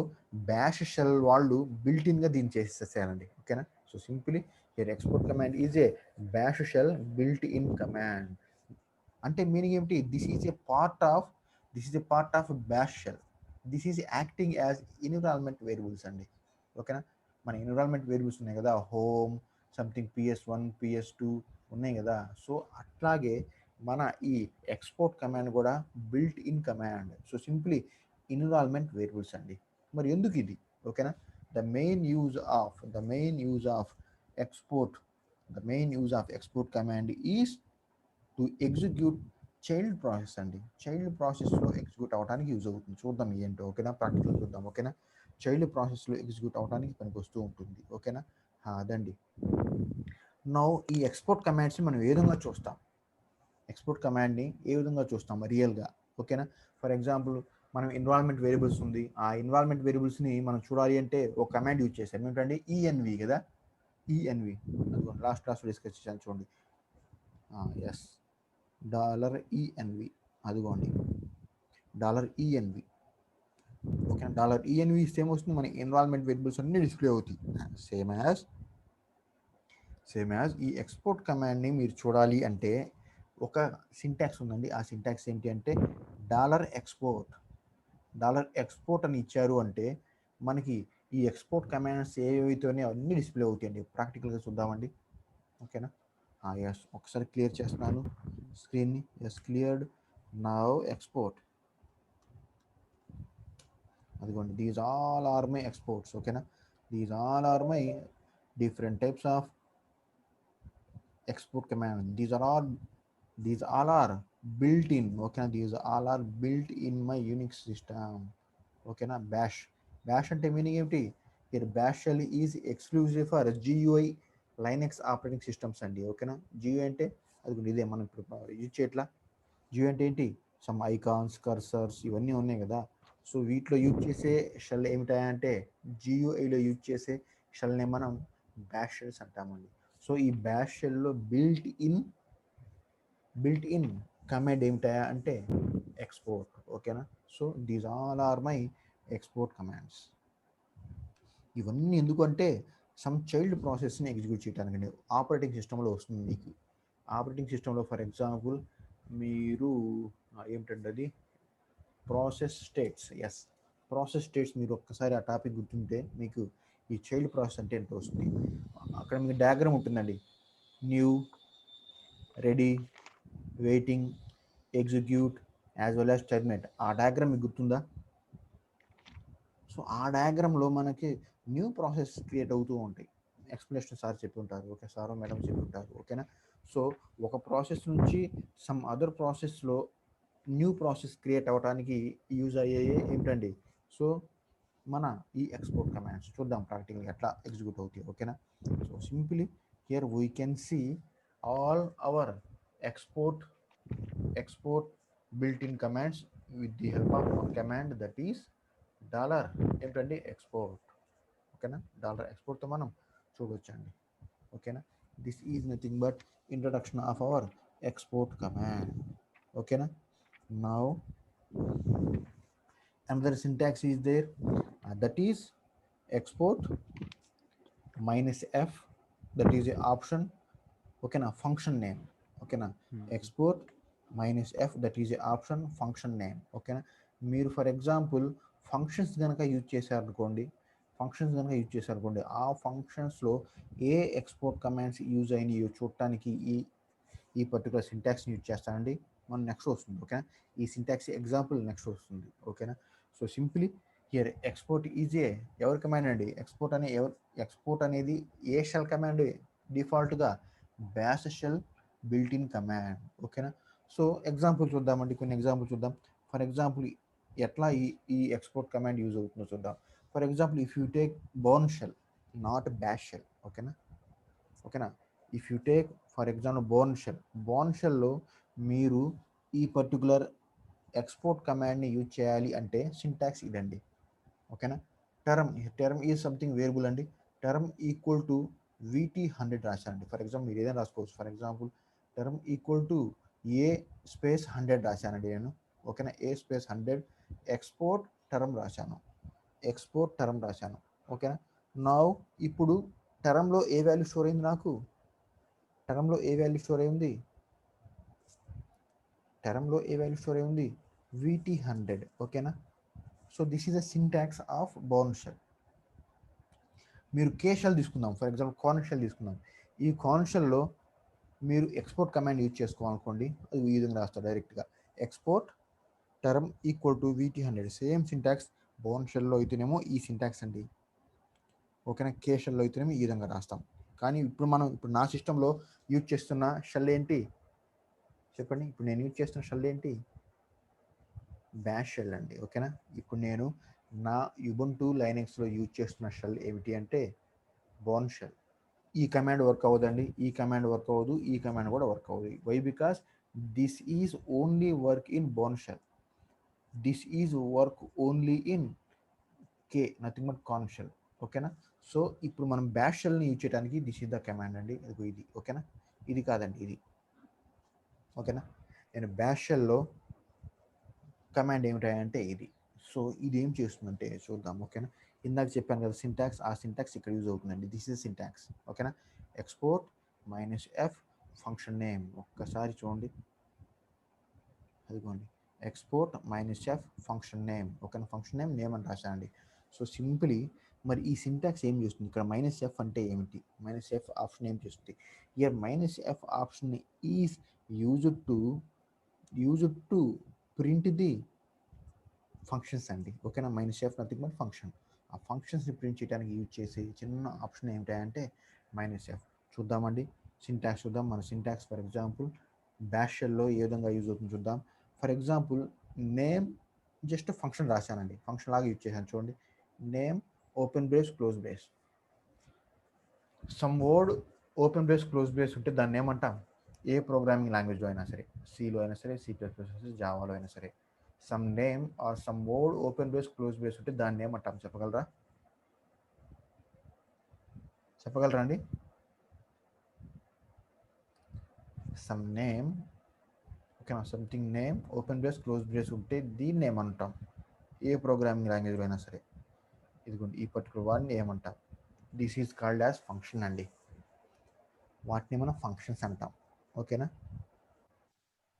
bash shell వాళ్ళు బిల్ట్ ఇన్గా దీన్ని చేసేసేయాలండి ఓకేనా. So simply here export command is a bash shell built in command. అంటే మీనింగ్ ఏమిటి, this is a part of bash shell, this is acting as environment variables అండి ఓకేనా. మన ఎన్విరాన్మెంట్ వేరియబుల్స్ ఉన్నాయి కదా, హోమ్ సంథింగ్ PS1 PS2 ఉన్నాయి కదా. So అట్లాగే మన ఈ ఎక్స్పోర్ట్ కమాండ్ కూడా built in command. So simply environment variables అండి. మరి ఎందుకు ఇది ఓకేనా. The main use of export command is to execute child process అండి. చైల్డ్ ప్రాసెస్లో ఎగ్జిక్యూట్ అవ్వడానికి యూజ్ అవుతుంది. చూద్దాం ఏంటో ఓకేనా, ప్రాక్టికల్ చూద్దాం ఓకేనా. చైల్డ్ ప్రాసెస్లో ఎగ్జిక్యూట్ అవ్వడానికి పనికి వస్తూ ఉంటుంది ఓకేనా. అదండి. నౌ ఈ ఎక్స్పోర్ట్ కమాండ్స్ని మనం ఏ విధంగా చూస్తాం, ఎక్స్పోర్ట్ కమాండ్ని ఏ విధంగా చూస్తాం రియల్గా ఓకేనా. ఫర్ ఎగ్జాంపుల్ మనం ఎన్విరాన్మెంట్ వేరియబుల్స్ ఉంది, ఆ ఎన్విరాన్మెంట్ వేరియబుల్స్ని మనం చూడాలి అంటే ఒక కమాండ్ యూజ్ చేశాం ఏంటంటే ఈఎన్వి కదా, ఈఎన్వి అదిగోండి లాస్ట్ క్లాస్లో డిస్కస్ చేశాను చూడండి. ఎస్ $ENV, అదిగోండి $ENV ఓకే. $ENV ఇస్తే ఏమొస్తుంది, మన ఎన్విరాన్మెంట్ వేరియబుల్స్ అన్ని డిస్ప్లే అవుతాయి. సేమ్ యాజ్ ఈ ఎక్స్పోర్ట్ కమాండ్ని మీరు చూడాలి అంటే ఒక సింటాక్స్ ఉందండి. ఆ సింటాక్స్ ఏంటి అంటే $export అని ఇచ్చారు అంటే మనకి ఈ ఎక్స్పోర్ట్ కమాండ్స్ ఏవైతేనే అన్నీ డిస్ప్లే అవుతాయండి. ప్రాక్టికల్గా చూద్దామండి ఓకేనా. ఎస్, ఒకసారి క్లియర్ చేస్తున్నాను స్క్రీన్ని. Yes cleared. నౌ ఎక్స్పోర్ట్, అదిగోండి these all are my exports ఓకేనా. These all are my different types of export command. These all are built in okay. These all are built in my Unix system okay na. Bash ante meaning emti, here bash shell is exclusive for GUI Linux operating systems andi okay na. GUI ante adi ide మనం ఇప్పుడు use చేయట్లా. GUI అంటే ఏంటి, some icons cursors ఇవన్నీ ఉన్నాయి కదా. So వీటిలో use చేసే షెల్ ఏమిటాయంటే జియుఐలో యూజ్ చేసే షెల్ని మనం బ్యాష్ షెల్స్ అంటామండి. సో ఈ బ్యాష్ షెల్లో బిల్ట్ ఇన్ కమాండ్ ఏమిటాయా అంటే ఎక్స్పోర్ట్. ఓకేనా. So these all are my export commands. ఇవన్నీ ఎందుకంటే సమ్ చైల్డ్ ప్రాసెస్ని ఎగ్జిక్యూట్ చేయడానికి ఆపరేటింగ్ సిస్టంలో వస్తుంది మీకు. ఆపరేటింగ్ సిస్టంలో ఫర్ ఎగ్జాంపుల్ మీరు ఏమిటంటే అది process states. Yes, process states. మీరు ఒక్కసారి ఆ టాపిక్ గుర్తుంటే మీకు ఈ చైల్డ్ ప్రాసెస్ అంటే ఎంత వస్తుంది. అక్కడ మీకు డయాగ్రామ్ ఉంటుందండి. New, ready, waiting, execute as well as terminate. ఆ డయాగ్రామ్ మీకు గుర్తుందా? సో ఆ డయాగ్రామ్లో మనకి న్యూ ప్రాసెస్ క్రియేట్ అవుతూ ఉంటాయి. ఎక్స్ప్లెనేషన్ సార్ చెప్పి ఉంటారు, ఓకే, సార్ మేడం చెప్పి ఉంటారు. ఓకేనా. సో ఒక ప్రాసెస్ నుంచి సమ్ అదర్ ప్రాసెస్లో న్యూ ప్రాసెస్ క్రియేట్ అవ్వడానికి యూజ్ అయ్యేవి ఏమిటండి? సో మన ఈ ఎక్స్పోర్ట్ కమాండ్స్ చూద్దాం ప్రాక్టికల్గా ఎట్లా ఎగ్జిక్యూట్ అవుతాయి. ఓకేనా. So simply here we can see all our export built-in commands with the help of one command, that is dollar ఏంటండి ఎక్స్పోర్ట్. ఓకేనా. డాలర్ ఎక్స్పోర్ట్తో మనం చూడొచ్చండి. ఓకేనా. This is nothing but introduction of our export command. ఓకేనా. Now another syntax is there, that is export minus f, that is a option. ఓకేనా. Function name. ఓకేనా. export minus f, that is a option function name. ఓకేనా. మీరు for example functions కనుక use చేశారనుకోండి, ఆ ఫంక్షన్స్లో ఏ export commands use అయినాయో చూడటానికి ఈ పర్టికులర్ సింటాక్స్ని యూజ్ చేస్తానండి. మనం నెక్స్ట్ వస్తుంది. ఓకేనా. ఈ సింటాక్స్ ఎగ్జాంపుల్ నెక్స్ట్ వస్తుంది. ఓకేనా. So simply here export is ఎవరి కమాండ్ అండి? ఎక్స్పోర్ట్ అనేది ఏ షెల్ కమాండ్? డిఫాల్ట్గా bash shell built in command. ఓకేనా. సో ఎగ్జాంపుల్ చూద్దామండి, కొన్ని ఎగ్జాంపుల్ చూద్దాం. ఫర్ ఎగ్జాంపుల్ ఎట్లా ఈ ఎక్స్పోర్ట్ కమాండ్ యూజ్ అవుతుందో చూద్దాం. For example if you take Bourne shell, not bash shell. ఓకేనా. If you take for example Bourne షెల్లో మీరు ఈ పర్టికులర్ ఎక్స్పోర్ట్ కమాండ్ని యూజ్ చేయాలి అంటే సింటాక్స్ ఇదండి. ఓకేనా. టర్మ్ ఈజ్ సంథింగ్ వేరియబుల్ అండి. టర్మ్ ఈక్వల్ టు VT100 రాశానండి. ఫర్ ఎగ్జాంపుల్ మీరు ఏదైనా రాసుకోవచ్చు. For example term equal to a space 100 రాశానండి నేను. ఓకేనా. ఏ స్పేస్ 100 ఎక్స్పోర్ట్ టర్మ్ రాశాను. ఓకేనా. నౌ ఇప్పుడు టర్మ్లో ఏ వాల్యూ స్టోర్ అయింది? నాకు టర్మ్లో ఏ వాల్యూ స్టోర్ అయింది? VT100. ఓకేనా. So this is a syntax of Bourne shell. మీరు కే షెల్ తీసుకుందాం, ఫర్ ఎగ్జాంపుల్ కార్న్ షెల్ తీసుకుందాం. ఈ కార్న్ షెల్లో మీరు ఎక్స్పోర్ట్ కమాండ్ యూజ్ చేసుకోవాలనుకోండి, అది ఈ విధంగా రాస్తారు డైరెక్ట్గా. Export term equal to VT100. Same syntax Bourne షెల్లో అయితేనేమో ఈ సింటాక్స్ అండి. ఓకేనా. కే షెల్లో అయితేనేమో ఈ విధంగా రాస్తాం. కానీ ఇప్పుడు నా సిస్టంలో యూజ్ చేస్తున్న షెల్ ఏంటి చెప్పండి? ఇప్పుడు నేను యూజ్ చేస్తున్న షెల్ ఏంటి? బ్యాష్ షెల్ అండి. ఓకేనా. ఇప్పుడు నేను నా యుబంటు లైనక్స్లో యూజ్ చేస్తున్న షెల్ ఏమిటి అంటే బోర్న్ షెల్. ఈ కమాండ్ వర్క్ అవ్వదండి, ఈ కమాండ్ వర్క్ అవ్వదు, ఈ కమాండ్ కూడా వర్క్ అవ్వదు. Why? Because this is only work in Bourne shell. This is work only in K, nothing but Korn shell. ఓకేనా. సో ఇప్పుడు మనం బ్యాష్ షెల్ని యూజ్ చేయడానికి దిస్ ఈజ్ ద కమాండ్ అండి. ఇది. ఓకేనా. ఇది కాదండి, ఇది. ఓకేనా. నేను బ్యాష్ షెల్లో కమాండ్ ఏమిటంటే ఇది. సో ఇది ఏం చేస్తుందంటే చూద్దాం. ఓకేనా. ఇందాక చెప్పాను కదా సింటాక్స్, ఆ సింటాక్స్ ఇక్కడ యూజ్ అవుతుందండి. This is syntax. ఓకేనా. Export -f function name. ఒక్కసారి చూడండి, అదిగోండి. Export -f function name. ఓకేనా. ఫంక్షన్ నేమ్ అని రాశానండి. సో సింపుల్లీ మరి ఈ సింటాక్స్ ఏం చేస్తుంది? ఇక్కడ -f అంటే ఏమిటి? -f ఆప్షన్ ఏం చేస్తుంది? Here -f option is used to print the functions అండి. ఓకేనా. -f nothing but function. ఆ ఫంక్షన్స్ని ప్రింట్ చేయడానికి యూజ్ చేసే చిన్న ఆప్షన్ ఏమిటంటే -f. చూద్దామండి సింటాక్స్ చూద్దాం. మన సింటాక్స్ ఫర్ ఎగ్జాంపుల్ బ్యాష్ షెల్లో ఏ విధంగా యూజ్ అవుతుంది చూద్దాం. For example name just function రాశానండి, ఫంక్షన్ లాగా యూజ్ చేశాను. చూడండి, name open brace close brace. Some word open brace close brace ఉంటే దాన్ని ఏమంటాం? ఏ ప్రోగ్రామింగ్ లాంగ్వేజ్లో అయినా సరే, సిలో అయినా సరే, C++, జావాలో అయినా సరే, some name or some mode open brace close brace ఉంటే దాన్ని ఏమంటాం చెప్పగలరా? చెప్పగలరా అండి? సమ్ నేమ్, ఓకేనా, something name open brace close brace ఉంటే దీన్ని ఏమంటాం? ఏ ప్రోగ్రామింగ్ లాంగ్వేజ్లో అయినా సరే. ఇదిగోండి ఈ పర్టికులర్ వాడిని ఏమంటాం? This is called as function అండి. వాటిని మనం ఫంక్షన్స్ అంటాం. ఓకేనా?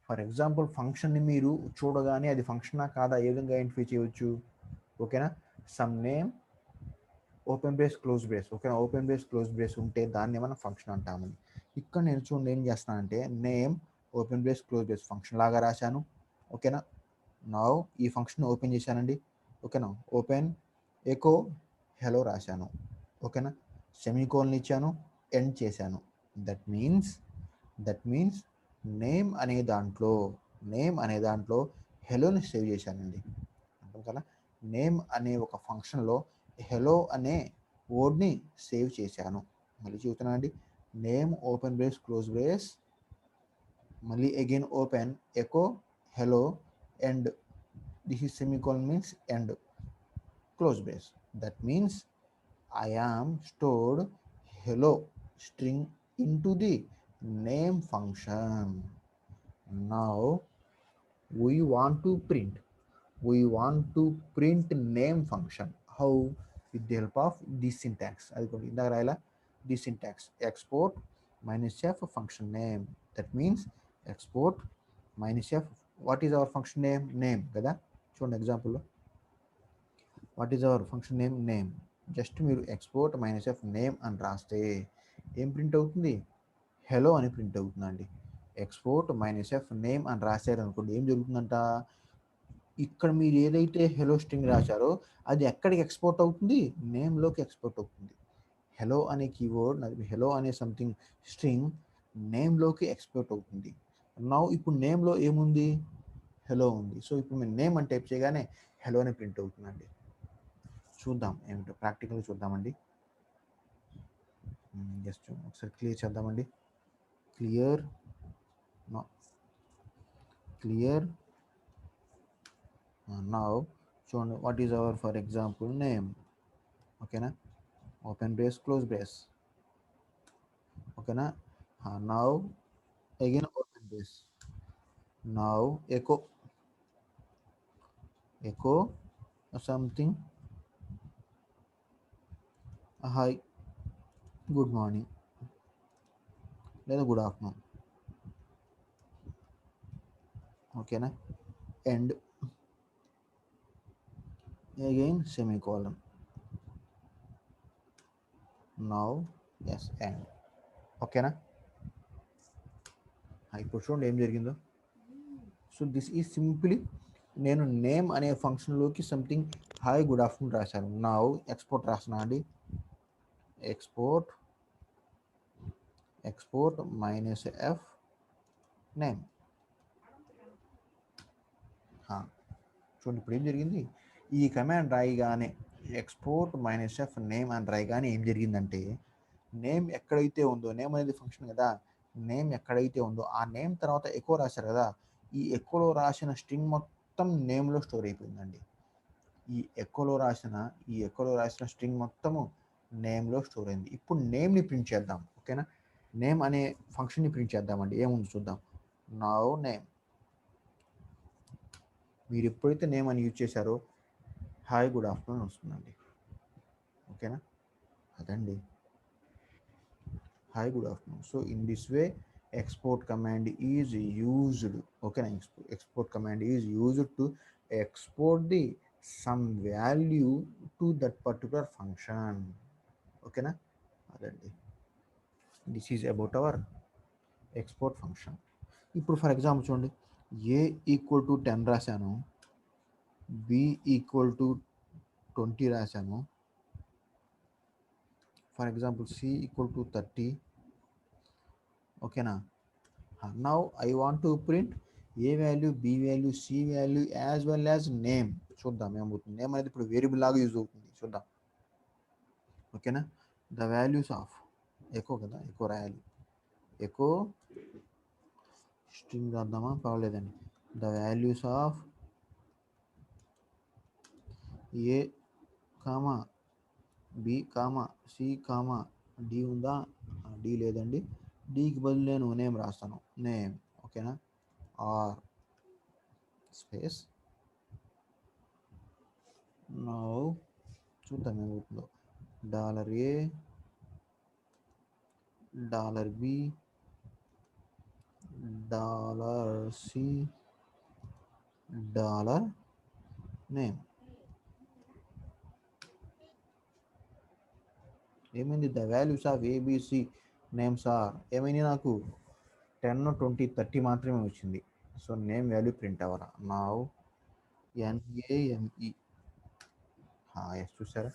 ఫర్ ఎగ్జాంపుల్ ఫంక్షన్ని మీరు చూడగానే అది ఫంక్షనా కాదా ఏ విధంగా ఐడెంటిఫై చేయవచ్చు? ఓకేనా, some name open brace close brace, ఓకేనా, ఓపెన్ బ్రేస్ క్లోజ్ బ్రేస్ ఉంటే దాన్ని మనం ఫంక్షన్ అంటామని. ఇక్కడ నేను చూడండి ఏం చేస్తానంటే name open brace close brace function లాగా రాశాను. ఓకేనా, నౌ ఈ ఫంక్షన్ ఓపెన్ చేశానండి. ఓకేనా, ఓపెన్ ఎకో హెలో రాశాను. ఓకేనా, సెమీకోలన్ ఇచ్చాను, ఎండ్ చేశాను. దట్ మీన్స్ నేమ్ అనే దాంట్లో హెలోని సేవ్ చేశానండి. అంటాం కదా, నేమ్ అనే ఒక ఫంక్షన్లో హెలో అనే వర్డ్ని సేవ్ చేశాను. మళ్ళీ చెబుతున్నాను అండి, name open brace close brace, మళ్ళీ again open echo hello and this is semicolon means end close brace. That means I am stored hello string into the name function. Now we want to name function. How? With the help of this syntax. అది కూడా ఇందాక రాయాల, this syntax export minus f function name. That means export minus f, what is our function name కదా. చూడండి ఎగ్జాంపుల్లో, what is our function name. Just మీరు export minus F name అని రాస్తే ఏం ప్రింట్ అవుతుంది? హెలో అని ప్రింట్ అవుతుందండి. ఎక్స్పోర్ట్ మైనస్ ఎఫ్ నేమ్ అని రాశారు అనుకోండి, ఏం జరుగుతుందంట, ఇక్కడ మీరు ఏదైతే హెలో స్ట్రింగ్ రాశారో అది ఎక్కడికి ఎక్స్పోర్ట్ అవుతుంది? నేమ్లోకి ఎక్స్పోర్ట్ అవుతుంది. హెలో అనే కీవర్డ్, హెలో అనే సంథింగ్ స్ట్రింగ్ నేమ్లోకి ఎక్స్పోర్ట్ అవుతుంది. నౌ ఇప్పుడు నేమ్లో ఏముంది? హెలో ఉంది. సో ఇప్పుడు మేము నేమ్ అని టైప్ చేయగానే హెలో అని ప్రింట్ అవుతుందండి. చూద్దాం ఏమిటో ప్రాక్టికల్ చూద్దామండి. జస్ట్ ఒకసారి క్లియర్ చేద్దామండి. క్లియర్ నౌ చూడండి, what is our for example name. ఓకేనా, ఓపెన్ బ్రేస్ క్లోజ్ బ్రేస్. ఓకేనా, now again open brace, now echo something hi good morning లేదా గుడ్ ఆఫ్టర్నూన్. ఓకేనా, end again semicolon, now yes end. ఓకేనా, ఇప్పుడు చూడండి ఏం జరిగిందో. సో దిస్ ఈజ్ సింప్లీ నేను నేమ్ అనే ఫంక్షన్లోకి సంథింగ్ హాయ్ గుడ్ ఆఫ్టర్నూన్ రాశాను. నౌ ఎక్స్పోర్ట్ రాస్తున్నా అండి, ఎక్స్పోర్ట్ మైనస్ ఎఫ్ నేమ్. చూడండి ఇప్పుడు ఏం జరిగింది, ఈ కమాండ్ రాయిగానే ఎక్స్పోర్ట్ మైనస్ ఎఫ్ నేమ్ అని రాయిగానే ఏం జరిగిందంటే, నేమ్ ఎక్కడైతే ఉందో, నేమ్ అనేది ఫంక్షన్ కదా, నేమ్ ఎక్కడైతే ఉందో ఆ నేమ్ తర్వాత ఎకో రాశారు కదా, ఈ ఎకోలో రాసిన స్ట్రింగ్ మొత్తం నేమ్లో స్టోర్ అయిపోయిందండి. ఈ ఎకోలో రాసిన స్ట్రింగ్ మొత్తము నేమ్లో స్టోర్ అయింది. ఇప్పుడు నేమ్ని ప్రింట్ చేద్దాం. ఓకేనా, నేమ్ అనే ఫంక్షన్ని ప్రింట్ చేద్దామండి. ఏముంది చూద్దాం. నౌ నేమ్, మీరు ఎప్పుడైతే నేమ్ అని యూజ్ చేశారో హాయ్ గుడ్ ఆఫ్టర్నూన్ వస్తుందండి. ఓకేనా, అదండి hi good afternoon. So in this way export command is used. Okay, export command is used to export the some value to that particular function. Okay na, అదండి, this is about hour export function. ఇప్పుడు for example చూడండి, ఏ equal to 10 రాశాను, B equal to 20 రాశాను, for example C equal to 30. ఓకేనా, now I want to print A value, B value, C value as well as name. చూద్దాం ఏమవుతుంది. Name అనేది ఇప్పుడు variable లాగా యూజ్ అవుతుంది, చూద్దాం. ఓకేనా, ద వాల్యూస్ ఆఫ్ ఎకో కదా, ఎకో రాయాలి, ఎకో స్ట్రింగ్ రాద్దామా, పర్వాలేదండి. The values of A comma B comma C comma D ఉందా? డి లేదండి. డికి బదులు నేను నేమ్ రాస్తాను, నేమ్. ఓకేనా, ఆర్ స్పేస్ నౌ చూద్దాం ఏమవుతుందో. $A, $B, $C, name. ఏమైంది? The values of ABC names are ఏమైంది? నాకు 10, 20, 30 మాత్రమే వచ్చింది. సో నేమ్ వాల్యూ ప్రింట్ అవ్వరా? నా NAME. ఎస్, చూసారా?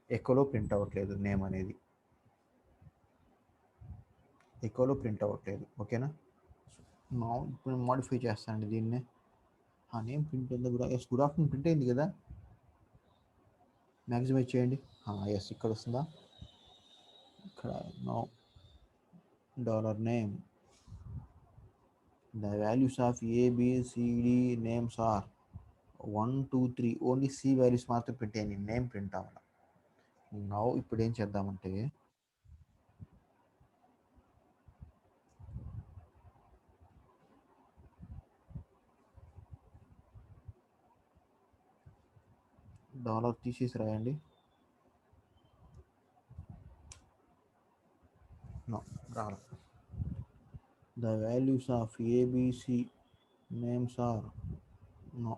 ఎకోలో ప్రింట్ అవ్వట్లేదు నేమ్ అనేది, ఎకోలో ప్రింట్ అవ్వట్లేదు. ఓకేనా, నా ఇప్పుడు మాడిఫై చేస్తానండి దీన్నే. నేమ్ ప్రింట్ అయింది. ఎస్, గుడ్ ఆఫ్టర్నూన్ ప్రింట్ అయింది కదా. మ్యాక్సిమైజ్ చేయండి. ఎస్, ఇక్కడ వస్తుందా? ఇక్కడ no $name. The values of A, B, C, D names are 1, 2, 3. Only C values మాత్రం పెట్టేయండి, నేమ్ ప్రింట్ అవ్వాలి. నౌ ఇప్పుడు ఏం చేద్దామంటే డాలర్ తీసేసి రాయండి. నో, రాల. The values of ABC names are no,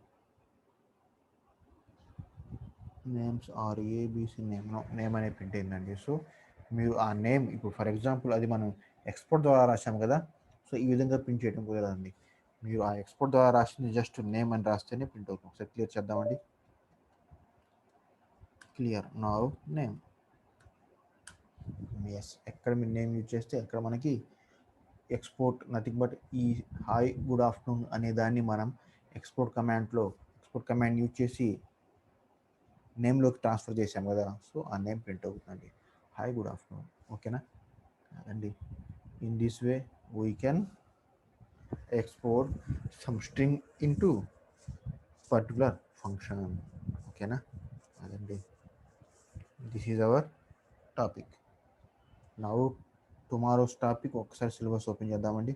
names are A B C name. No, name అనేది ప్రింట్ అయిందండి. సో మీరు ఆ నేమ్ ఇప్పుడు ఫర్ ఎగ్జాంపుల్ అది మనం ఎక్స్పోర్ట్ ద్వారా రాసాము కదా, సో ఈ విధంగా ప్రింట్ చేయడం కుదరదండి. మీరు ఆ ఎక్స్పోర్ట్ ద్వారా రాసింది జస్ట్ నేమ్ అని రాస్తేనే ప్రింట్ అవుతుంది. ఒకసారి క్లియర్ చేద్దామండి. Clear now name. ఎస్, ఎక్కడ మీరు నేమ్ యూజ్ చేస్తే అక్కడ మనకి ఎక్స్పోర్ట్ నథింగ్ బట్ ఈ హాయ్ గుడ్ ఆఫ్టర్నూన్ అనే దాన్ని మనం ఎక్స్పోర్ట్ కమాండ్ యూజ్ చేసి నేమ్లోకి ట్రాన్స్ఫర్ చేసాం కదా, సో ఆ నేమ్ ప్రింట్ అవుతుందండి, హాయ్ గుడ్ ఆఫ్టర్నూన్. ఓకేనా అండి. In this way we can export some string into particular function. ఓకేనా అదండి, this is our topic. Now tomorrow's topic ఒకసారి సిలబస్ ఓపెన్ చేద్దామండి.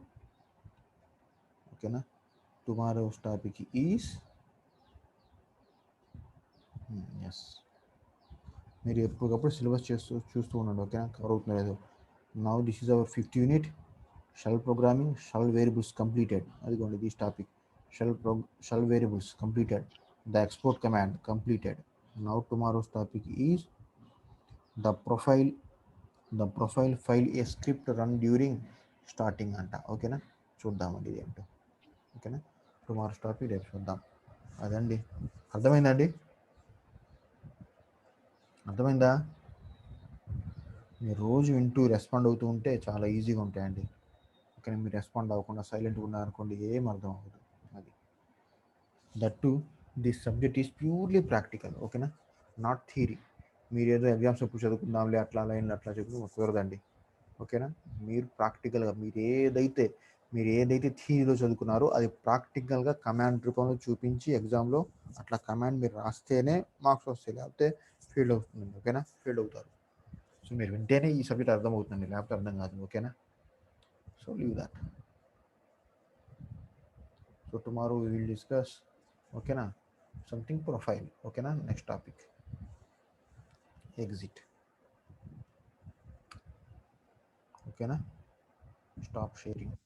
ఓకేనా, టుమారోస్ టాపిక్ ఈజ్ ఎస్. మీరు ఎప్పటికప్పుడు సిలబస్ చూస్తూ ఉండండి. ఓకేనా, కవర్ అవుతుందో లేదో. Now this is our 5th unit, shell programming, shell variables completed. అదిగోండి this topic, shell variables completed, the export command completed. Now tomorrow's topic is the profile file a script run during starting అంట. ఓకేనా, చూద్దామండి ఇది ఏంటో. ఓకేనా, tomorrow's topic రేపు చూద్దాం. అదండి, అర్థమైందండి? అర్థమైందా? మీరు రోజు వింటూ రెస్పాండ్ అవుతూ ఉంటే చాలా ఈజీగా ఉంటాయండి. ఓకే, మీరు రెస్పాండ్ అవ్వకుండా సైలెంట్గా ఉన్నారనుకోండి, ఏం అర్థం అవ్వదు. అది that this subject is purely practical. ఓకేనా, నాట్ థియరీ. మీరు ఏదో ఎగ్జామ్స్ ఎప్పుడు చదువుకుందాంలే అట్లా లైన్లు అట్లా చదువు కుదరదండి. ఓకేనా, మీరు ప్రాక్టికల్గా మీరు ఏదైతే థియరీలో చదువుకున్నారో అది ప్రాక్టికల్గా కమాండ్ రూపంలో చూపించి ఎగ్జామ్లో అట్లా కమాండ్ మీరు రాస్తేనే మార్క్స్ వస్తాయి, లేకపోతే ఫీల్డ్ అవుతుందండి. ఓకేనా, ఫీల్డ్ అవుతారు. సో మీరు వింటేనే ఈ సబ్జెక్ట్ అర్థమవుతుందండి, లేకపోతే అర్థం కాదు. ఓకేనా, so leave that. So tomorrow we will discuss, ఓకేనా, సంథింగ్ ప్రొఫైల్. ఓకేనా, నెక్స్ట్ టాపిక్ ఎగ్జిట్. ఓకేనా, స్టాప్ షేరింగ్.